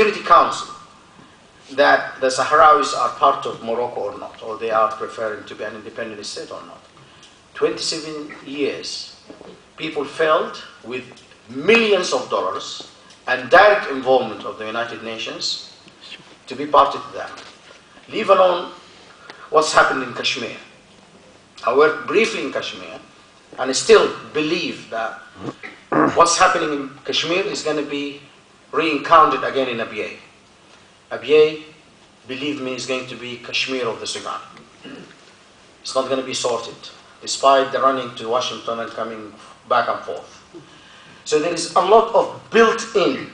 Security Council that the Sahrawis are part of Morocco or not, or they are preferring to be an independent state or not. 27 years, people failed with millions of dollars and direct involvement of the United Nations to be part of that. Leave alone what's happened in Kashmir. I worked briefly in Kashmir, and I still believe that what's happening in Kashmir is going to be re-encountered again in Abyei. Abyei, believe me, is going to be Kashmir of the Sudan. It's not going to be sorted, despite the running to Washington and coming back and forth. So there is a lot of built-in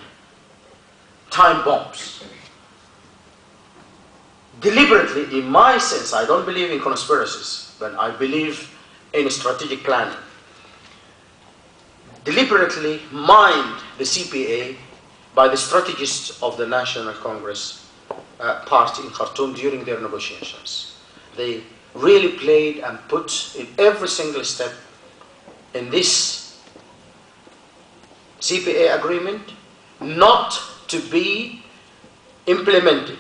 time bombs. Deliberately, in my sense, I don't believe in conspiracies, but I believe in strategic planning. Deliberately mined the CPA by the strategists of the National Congress Party in Khartoum during their negotiations. They really played and put in every single step in this CPA agreement not to be implemented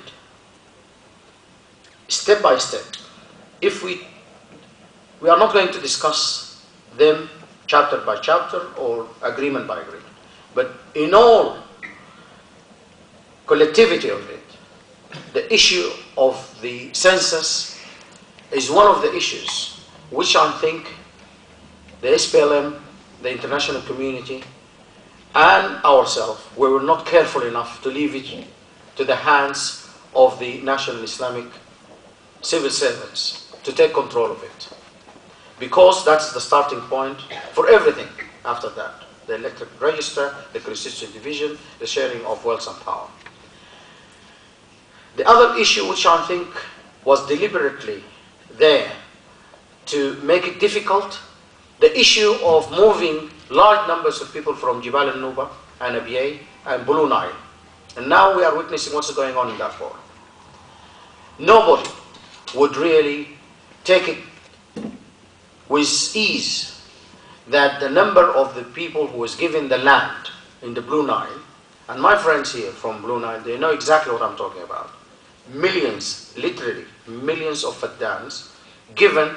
step by step. If we are not going to discuss them chapter by chapter or agreement by agreement, but in all collectivity of it, the issue of the census is one of the issues which I think the SPLM, the international community, and ourselves, we were not careful enough to leave it to the hands of the National Islamic civil servants to take control of it. Because that's the starting point for everything after that. The electric register, the constituent division, the sharing of wealth and power. The other issue which I think was deliberately there to make it difficult, the issue of moving large numbers of people from Jibal al-Nuba and Abyei and Blue Nile. And now we are witnessing what's going on in Darfur. Nobody would really take it with ease that the number of the people who was given the land in the Blue Nile, and my friends here from Blue Nile, they know exactly what I'm talking about. Millions, literally millions of faddans given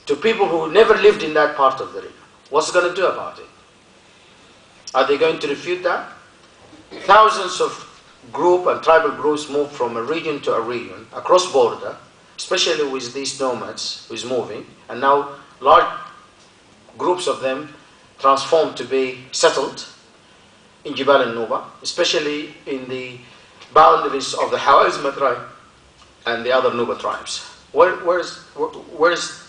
to people who never lived in that part of the river. What's it going to do about it? Are they going to refute that? Thousands of group and tribal groups moved from a region to a region, across border, especially with these nomads who's moving, and now large groups of them transformed to be settled in Jibal al-Nuba, especially in the boundaries of the Hawazma tribe and the other Nuba tribes. Where is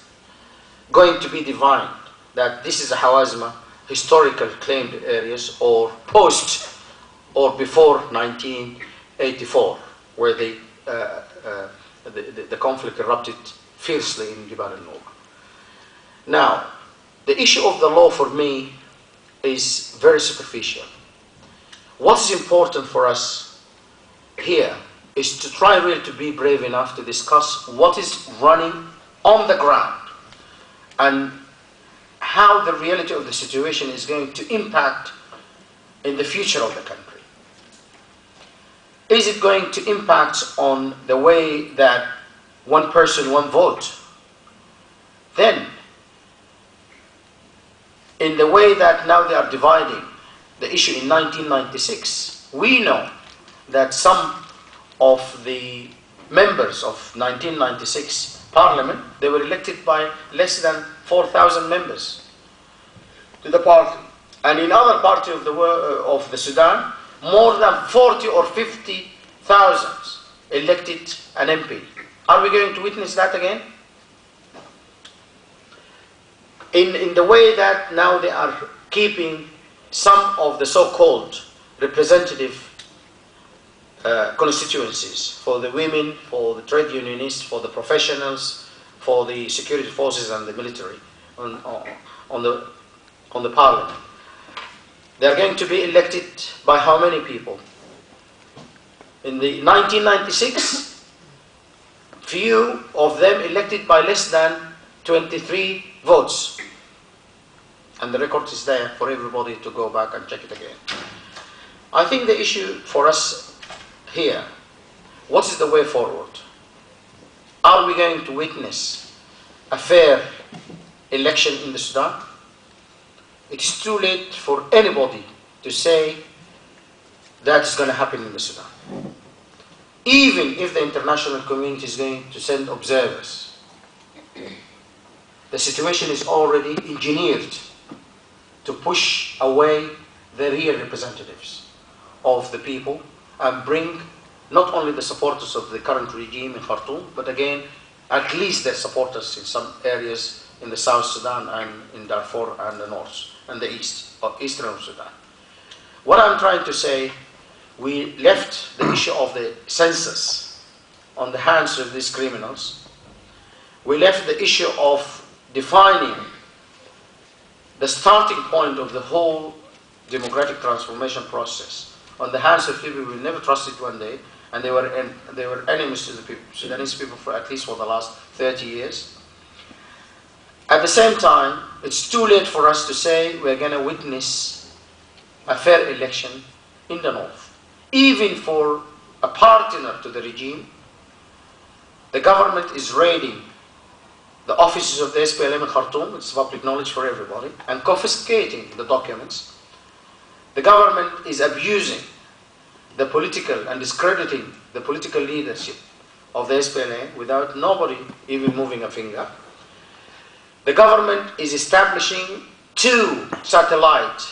going to be defined that this is a Hawazma historical claimed areas or post or before 1984, where the conflict erupted fiercely in Jibal al-Nuba. Now, the issue of the law for me is very superficial. What is important for us here is to try really to be brave enough to discuss what is running on the ground and how the reality of the situation is going to impact in the future of the country. Is it going to impact on the way that one person, one vote? Then, in the way that now they are dividing the issue in 1996, we know that some of the members of 1996 parliament, they were elected by less than 4,000 members to the party. And in other parts of the Sudan, more than 40 or 50,000 elected an MP. Are we going to witness that again? In the way that now they are keeping some of the so-called representative constituencies for the women, for the trade unionists, for the professionals, for the security forces and the military on the parliament. They are going to be elected by how many people? In the 1996, few of them elected by less than 23 votes. And the record is there for everybody to go back and check it again. I think the issue for us here, what is the way forward? Are we going to witness a fair election in the Sudan? It is too late for anybody to say that is going to happen in the Sudan. Even if the international community is going to send observers, the situation is already engineered to push away the real representatives of the people and bring not only the supporters of the current regime in Khartoum, but again, at least their supporters in some areas in the South Sudan and in Darfur and the North and the East, or Eastern Sudan. What I'm trying to say, we left the issue of the census on the hands of these criminals. We left the issue of defining the starting point of the whole democratic transformation process on the hands of people we never trusted one day, and they were enemies to the people, Sudanese people for at least for the last 30 years. At the same time, it's too late for us to say we're going to witness a fair election in the north. Even for a partner to the regime, the government is raiding the offices of the SPLM in Khartoum, it's public knowledge for everybody, and confiscating the documents. The government is abusing the political and discrediting the political leadership of the SPLM without nobody even moving a finger. The government is establishing 2 satellite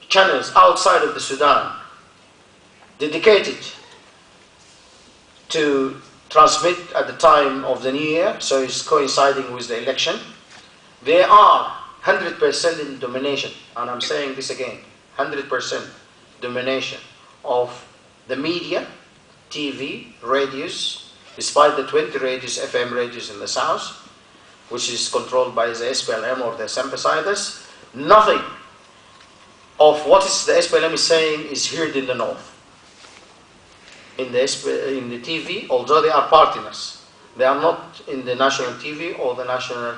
channels outside of the Sudan dedicated to transmit at the time of the new year, so it's coinciding with the election. They are 100% in domination, and I'm saying this again, 100% domination of the media, TV, radios, despite the 20 radios, FM radios in the south, which is controlled by the SPLM or the sympathizers. Nothing of what the SPLM is saying is heard in the north. In the TV, although they are partners, they are not in the national TV or the national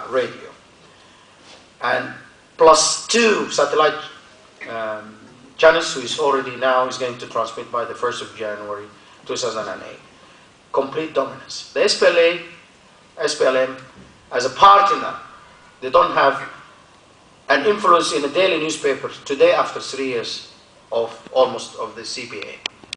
radio. And plus 2 satellite channels, which already now is going to transmit by the 1st of January 2008. Complete dominance. The SPLM, as a partner, they don't have an influence in a daily newspaper today after 3 years of almost of the CPA.